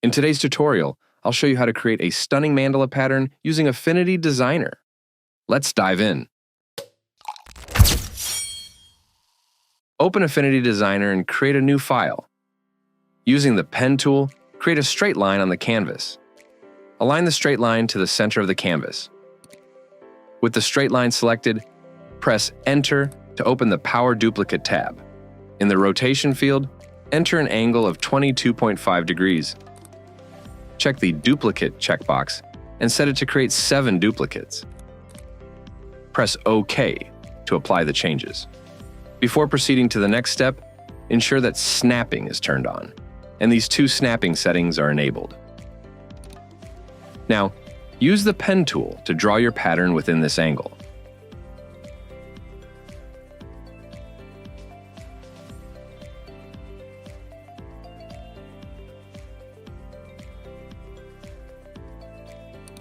In today's tutorial, I'll show you how to create a stunning mandala pattern using Affinity Designer. Let's dive in. Open Affinity Designer and create a new file. Using the pen tool, create a straight line on the canvas. Align the straight line to the center of the canvas. With the straight line selected, press Enter to open the Power Duplicate tab. In the Rotation field, enter an angle of 22.5 degrees. Check the Duplicate checkbox and set it to create 7 duplicates. Press OK to apply the changes. Before proceeding to the next step, ensure that snapping is turned on, and these 2 snapping settings are enabled. Now, use the pen tool to draw your pattern within this angle.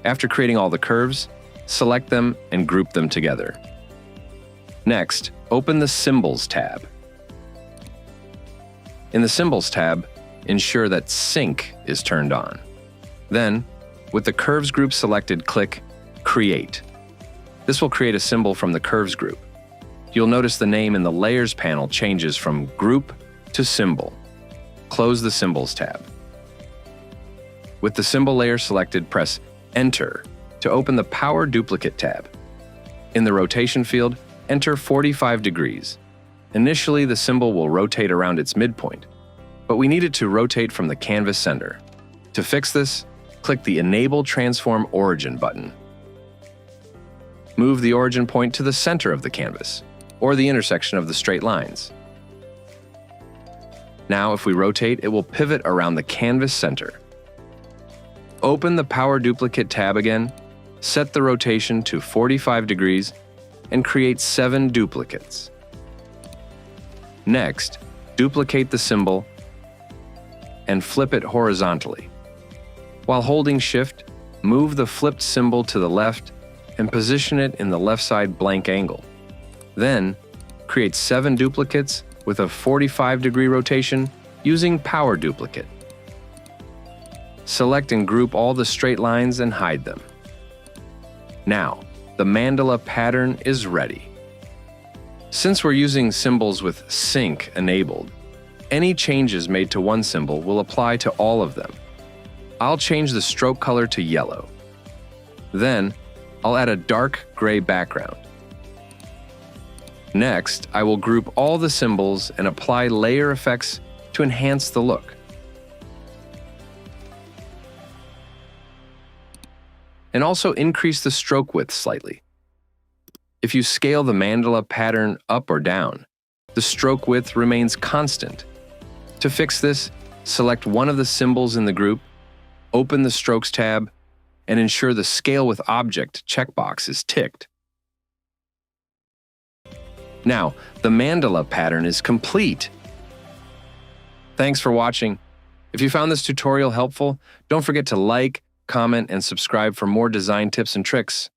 After creating all the curves, select them and group them together. Next, open the Symbols tab. In the Symbols tab, ensure that Sync is turned on. Then, with the Curves group selected, click Create. This will create a symbol from the Curves group. You'll notice the name in the Layers panel changes from Group to Symbol. Close the Symbols tab. With the symbol layer selected, press Enter to open the Power Duplicate tab. In the Rotation field, enter 45 degrees. Initially, the symbol will rotate around its midpoint, but we need it to rotate from the canvas center. To fix this, click the Enable Transform Origin button. Move the origin point to the center of the canvas, or the intersection of the straight lines. Now, if we rotate, it will pivot around the canvas center. Open the Power Duplicate tab again, set the rotation to 45 degrees, and create 7 duplicates. Next, duplicate the symbol and flip it horizontally. While holding Shift, move the flipped symbol to the left and position it in the left side blank angle. Then, create 7 duplicates with a 45-degree rotation using Power Duplicate. Select and group all the straight lines and hide them. Now, the mandala pattern is ready. Since we're using symbols with Sync enabled, any changes made to one symbol will apply to all of them. I'll change the stroke color to yellow. Then, I'll add a dark gray background. Next, I will group all the symbols and apply layer effects to enhance the look. And also increase the stroke width slightly. If you scale the mandala pattern up or down, the stroke width remains constant. To fix this, select one of the symbols in the group, open the Strokes tab, and ensure the Scale with Object checkbox is ticked. Now, the mandala pattern is complete. Thanks for watching. If you found this tutorial helpful, don't forget to like, comment, and subscribe for more design tips and tricks.